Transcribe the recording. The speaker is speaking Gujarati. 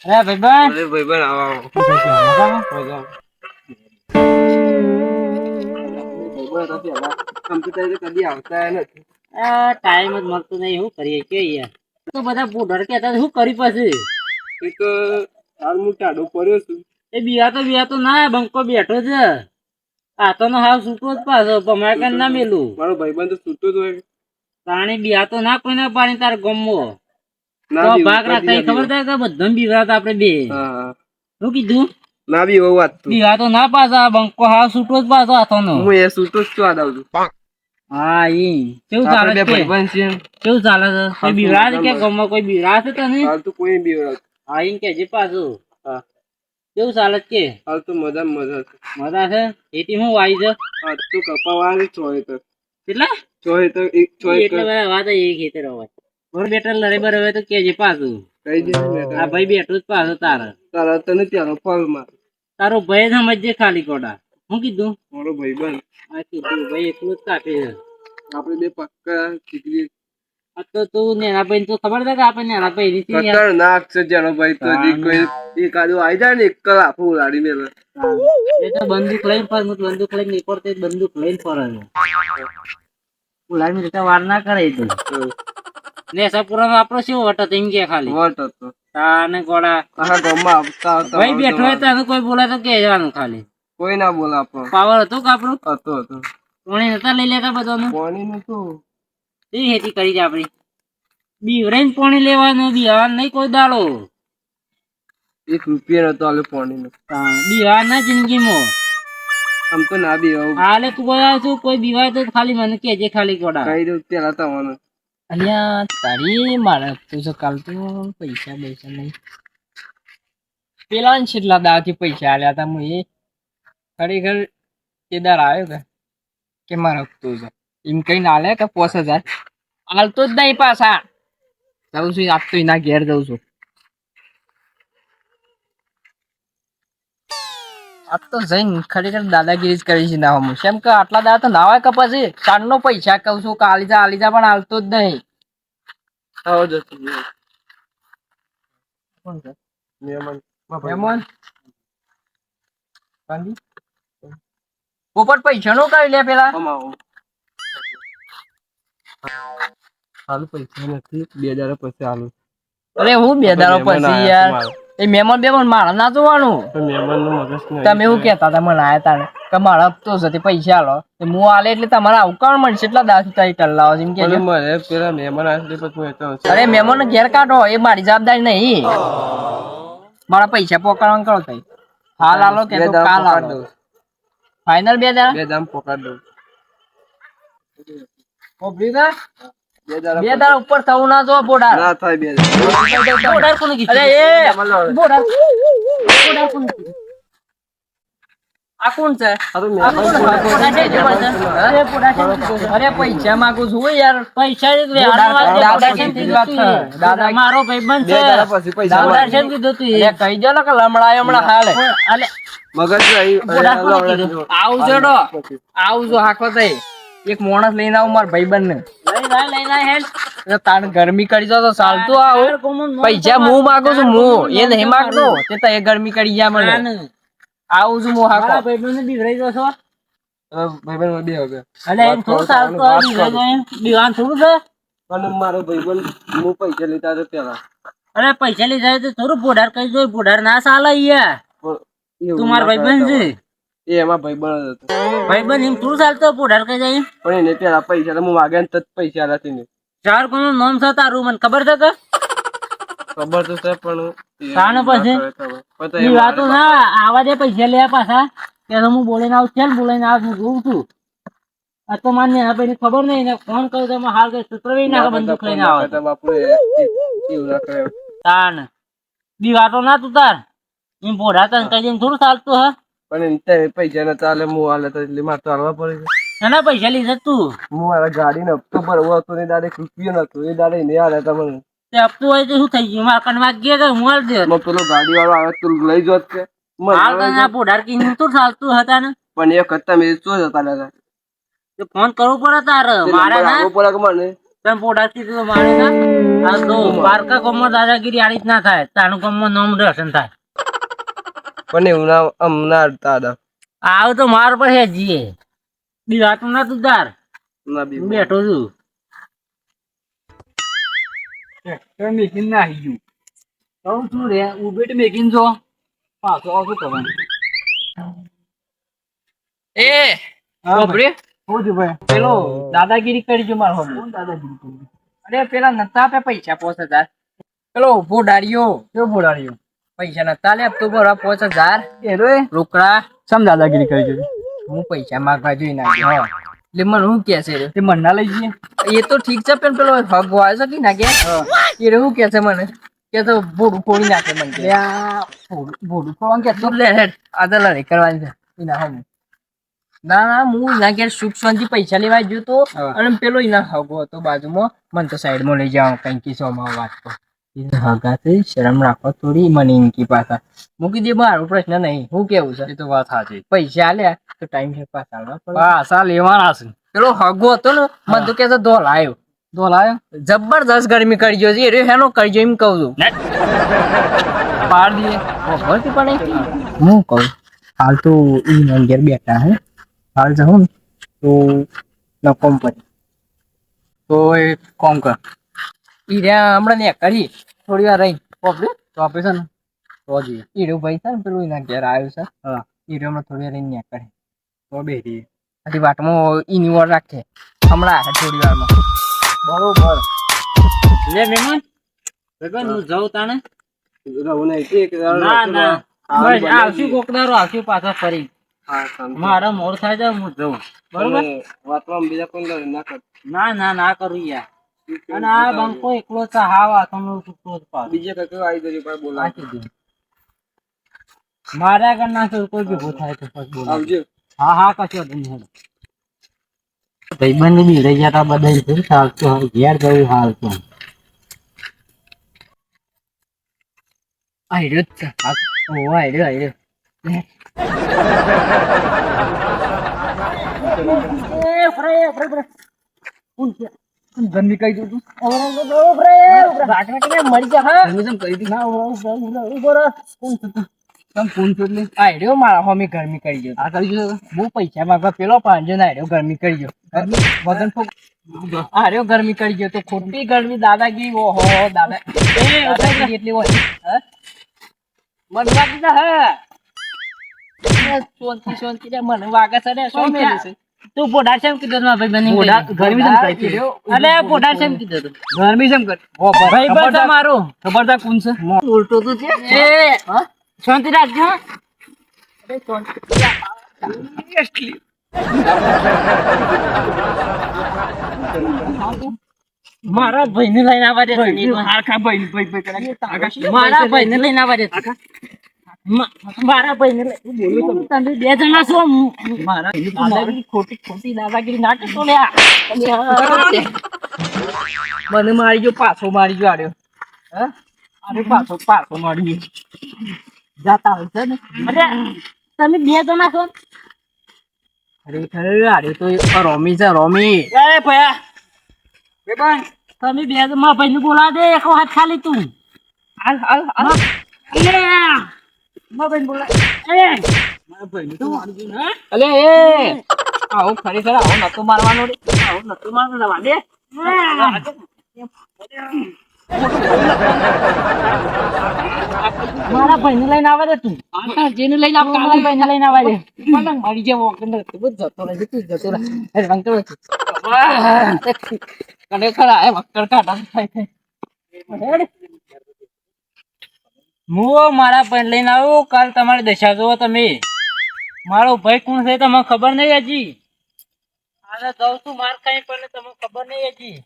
અરે ભાઈબંધ અરે ભાઈબંધ આવો મજામાં? કદી આવતા નથી. આ ટાઈમ જ મળતો નહીં, શું કરીએ કે યાર તો બધા બુઢર કહેતા શું કરી પછી એ તો હાલ હું ટાઢો પડ્યો છું. એ બિયા તો ના બંકો બેઠો છે. આ તો નો હાવ સૂતો જ પાછો ભમાય કે ના મેલું મારો ભાઈબંધ તો સૂતો જ હોય. તાણી બિયા તો ના કોઈને પાણી તાર ગમવો ના તો બી ભાગ કદી રાખતા ના ખબર બીવો. થાય કે બધા બીવરાત આપડે બે હા શું કીધું ના બી એવું વાત તું. બિયા તો ના પાછા બંકો હાવ સૂતો જ પાછો હાથો નો હું એ સૂતો જ છું આ દાવ છું. હા ઈ કેવું ચાલે આપણે બે છે ભાઈબંધ છીએ. કેવું ચાલે છે કોઈ બીવરા છે કે ગમમાં કોઈ બીવરા છે તને હાલ તો કોઈ બીવડાવતું. હા ઈ કે પાછું હા કેવું ચાલે છે કે હાલ તો મજા છે. મજા છે એથી હું વાઈ છે હા તો કપાવા ચોય તો કેટલા ચોય તો એક ચોય એટલે બધા વાત એ ખેતર હોય ઘર બેઠા લડે બર હવે તો કેજે પાછું કઈ દે આ ભાઈ બેઠું જ પાછો તારે તારા તને ત્યાંનો ફળ માં તારો ભાઈ સમજજે ખાલી કોડા હું કીધું મારો ભાઈબંધ આ કીધું ભાઈ એટલું જ કાપે છે આપણે બે પક્કા ચીકરી આ તો તું નેના ભાઈ તો ખબર છે કે આપણે નેના ભાઈ ની થી યાર ખતરનાક છે જેનો ભાઈ તો જે કોઈ એકાદો આવી જાય ને એક કલાક ઉલાડી મેલે. એ તો બંદૂક લઈને ફર હું બંદૂક લઈને નીકળતો બંદૂક લઈને ફરે ઉલાડી મેં વાર ના કરે એ તો ને સપુરા આપણો શું વટો તેમ કે ખાલી વટ હતો તાને ગોડા આખા ગામમાં આવતા આવતા ભાઈ બેઠો હોય તો કોઈ બોલાય તો કે જવાનું ખાલી કોઈ ના બોલે આપણો પાવર હતો કે આપણો હતો હતો કોણી નતા લઈ લેતા બધાનું પાણી નતું એ ખેતી કરી છે આપડી બીવરાઈને પાણી લેવાનું બિહાર નહીં કોઈ દાડો 1 રૂપિયા નતો આલે પાણી નો બિહાર ના જિંદગીમાં આમ તો ના બી આવું હાલે તું બોલાવ છું કોઈ બીવાય તો ખાલી મને કેજે ખાલી ગોડા કઈ દઉં પેલા તમારે અલ્યા તારી મારે તું તો કાલ તો પૈસા નહીં પેલા ને છેલ્લા દાવાથી પૈસા આલ્યા હતા હું એ ખરેખર કેદાર આવ્યો કે મારે હપ્તો છે એમ કઈ ના લે કે 5000 હાલતો જ નહીં પાછા જાઉં છું આજ તો એના ઘેર જઉં છું આજ તો જઈને ખરેખર દાદાગીરી જ કરી છે નાવા કેમ કે આટલા દાડા તો નાવાય કે પછી ચાંદ નો પૈસા કહું છું કે આલીજા પણ હાલતો જ નહીં આવો જતું કોણ છે મહેમાન મહેમાન પોપટ પૈસા નું કરી લે પેલા આવો હાલ પૈસા નથી 2000 પછી હાલું અરે હું 2 દાડા પછી યાર એ મહેમાન મારા ના જોવાનું મહેમાન નું મગજ તમે એવું કેતા હતા મને આયા તા કે મારા હપ્તો છે પૈસા આલો હું આલે એટલે તમારા આવકાણ મળશે એટલા દાસ તારી ટલ્લાઓ જેમ કે મને પેલા મહેમાન આવે પછી અરે મહેમાન ઘેર કાઢો એ મારી જવાબદારી નહીં મારા પૈસા પોકાળવાનું કરો થઈ હાલ આલો કે તો કાલ આલો ફાઇનલ 2 દાડા 2 દામ પકડ દઉં ઓબરી ના 2 2 દાડા ઉપર થવું ના જો બોડાર ના થાય 2 બોડાર કોને કીધું અરે એ બોડાર કોને કીધું આ કોણ છે અરે પૈસા માંગુ છું યાર પૈસા દાદા મારો ભાઈબંધ છે દાદા છે કીધું તું એ કહી દો ને કે લમડાયો હમણાં હાલે મગજ આવજો હાકો થઈ એક માણસ લઈને આવું મારા ભાઈબંધ ને તાણ ગરમી કરી દો તો ચાલતું આવું પૈસા હું માંગુ છું હું એ નહીં માંગતો તે તો એ ગરમી કરી ગયા મને આવું છું હું હાકો ભાઈબંધ બીવરાઈ દો છો ભાઈબંધ બે હવે અલે એમ થોડું ચાલતું દીવાન થોડું છે પણ મારો ભાઈબંધ હું પૈસા લીધા તો પેલા અરે પૈસા લીધા તો થોડું બોડાર કરી દો બોડાર ના ચાલે યાર તું મારો ભાઈબંધ છે એ એમાં ભાઈબંધ હતો ભાઈબંધ એમ થોડું ચાલતો બોડાર કરી જાય પણ એને પેલા પૈસા હું માગ્યા ને તો પૈસા નથી ને ચાર કોનું નામ છે તારું મને ખબર છે કે ખબર તો છે પણ તાનો પછી ઈ વાતો ના આવા દે પૈસા લે પાછા કે હું બોલીને આવું ચાલ બોલીને આવ હું જોઉં છું આ તો માન્ય હા ભાઈ ખબર નહીં ને ફોન કર્યો તો હાલ કે સુત્રવી ના બંદૂક લઈને આવે બાપુ એવું ના કરે તાન બી વાતો ના તું તાર એમ બોડા તને કઈ દઈને થોડું ચાલતું હા પણ એને પૈસા ના ચાલે હું હાલે તો એટલે મારે તો હાલવા પડે છે એના પૈસા લીધા તું હું મારા ગાડીને હપ્તો ભરવો હતો ને દાડે રૂપિયો નતો એ દાડે એને હાલે તમને તે હપ્તું હોય તો શું થઈ ગયું મારા કન વાગ્યા કે હું હાલ દે પેલો ગાડી વાળો આવે તું લઈ જોત કે હાલ કઈ આ બોડાર કી તો ચાલતું હતા ને પણ એ કરતા મેં શું જતા દાદા તો ફોન કરવો પડે તાર મારા ના પડે કે મને તમે પોડા કીધું મારે ના આ તો પારકા ગામમાં દાદાગીરી આડી જ ના થાય તાનું ગામમાં નામ રોશન થાય પણ એવું ના હમણાં અડતા હતા આવ તો માર પર હે જીએ બી વાતું ના તું તાર ના બી બેઠો છું મેકીને ના આવી ગયું કહું છું રે ઉભેટ મેકીને જો પાછો આવતો કરવાનું એ બાપરે પેલો દાદાગીરી કરી જો મારો કોણ દાદાગીરી કરી અરે પેલા નતા આપે પૈસા 5000 પેલો ઉભો ડાળ્યો કેવો બોડાડ્યો પૈસા નતા લે તો બરા 5000 એરો રોકડા સમ દાદાગીરી કરી જો હું પૈસા માંગવા જોઈ ના એટલે મને હું કે છે તે મન ના લઈ જઈએ એ તો ઠીક છે પણ પેલો હગ વાય છે કે ના કે એ હું કે છે મને કે તો બોડું ફોડી નાખે મને કે આ બોડું ફોડવાનું કે તો લે હેડ આદા લડે કરવાની છે એના હમ ના ના હું ના ઘેર સુખ શાંતિ પૈસા લેવા ગયો તો અને પેલો એના હગો હતો બાજુમાં મને તો સાઈડમાં લઈ જાવ કઈ કિસ્સામાં વાત તો હગાથી શરમ રાખો થોડી મને ઇનકી પાછા મૂકી દે મારો પ્રશ્ન નહીં હું કેવું છે એ તો વાત સાચી પૈસા આલ્યા તો ટાઈમ છે પાછા લેવાના છે પેલો હગો હતો ને મને તો કે ધોલાયો જબરદસ્ત ગરમી કરી ગયો છે એ હેનો કરી ગયો એમ કહું છું પાડ દે પણ હું કહું હાલ તો ઈ ઘેર બેઠા હે હાલ જાઉં તો નકોમ પર તો એક કોમ કર ઈ રહ્યા હમણાં ને કરી થોડી વાર રહી પોપડે તો આપે છે ને તો જોઈએ ઈરો ભાઈ છે ને પેલું એના ઘેર આવ્યું છે હા ઈરો હમણાં થોડી વાર રહીને કરે તો બેઠી આથી વાટમાં ઈની ઓર રાખે હમણાં આવે થોડી વારમાં બરોબર લે મહેમાન હું જાઉં તાણે રહું નહીં એક ના ના બસ આવશું કોકદારો આવશું પાછા ફરી મારા મોડ થાય છે હું જઉં બરોબર વાતમાં બીજા કોઈ લડે ના કર ના ના ના કરું યાર અને આ બંકો એકલો છે હા વાતનો સુટો જ પાછો બીજે કઈ આવી જજો પણ બોલાવી રાખી દે મારા ઘરના તો કોઈ ભેગો થાય તો પછી બોલાવ આવજો હા હા કશો નહીં ભાઈબંધ બી રહી જતા બધા ચાલતું હવે ઘેર ગયું હાલ તો આયરો જ છે ઓ આયરો ગરમી કઈ દઉં તું મરી જા હા કરી દી કોણ છો એટલે આયરો મારા હોમી ગરમી કરી ગયો આ કરી ગયો હું પૈસા માંગવા પેલો પાંજો ના આયરો ગરમી કરી ગયો વગન ફોક આર્યો ગરમી કરી ગયો તો ખોટી ગરમી દાદાગીરી ઓહો દાદા દાદાગીરી એટલી હોય મન વાગી જા હે શાંતિ રે મને વાગે છે રે શું મેલી છે તું પોડા કેમ કીધું મારા ભાઈ બની ગરમી જેમ કરી છે અલે પોડા કેમ કીધું તું ગરમી જેમ કરી ભાઈ બસ મારું ખબરદાર કોણ છે ઉલટો તું છે એ શાંતિ રાખજો હો. અરે શાંતિ મારા ભાઈને લઈને આવવા દે આખા ભાઈ મારા ભાઈને લઈને આવવા દે મારા ભાઈને તમે બે જણા છો મારા દાદાગીરી ખોટી દાદાગીરી ના કરતો લ્યા મને મારી ગયો પાછો મારી ગયો આર્યો હે અરે પાછો મારી ગયો જાતા હોય છે ને અરે તમે બે જણા છો ખરેખર આર્યો તો રોમી છે રોમી એ ભયા તમે બે મારા ભાઈને બોલા દે એક વાત ખાલી તું હાલ મારા ભાઈને બોલા અલે એ આવો ખરેખર આવો નતો મારવાનો રે આવો નતો મારવાનો વાડે મારા ભાઈને લઈને આવે તું જેને લઈને આવ મારા ભાઈને લઈને આવે છે પલંગ મારી જેવો કંદર બધું જતો રહે તું જતો રહે અરે વંકર ખરેખર આ વક્કર કાઢા થાય હું મારા ભાઈને લઈને આવું કાલ તમારી દશા જોવો તમે મારો ભાઈ કોણ છે તમને ખબર નહીં હજી આને જાઉં છું માર કઈ પણ તમને ખબર નહીં હજી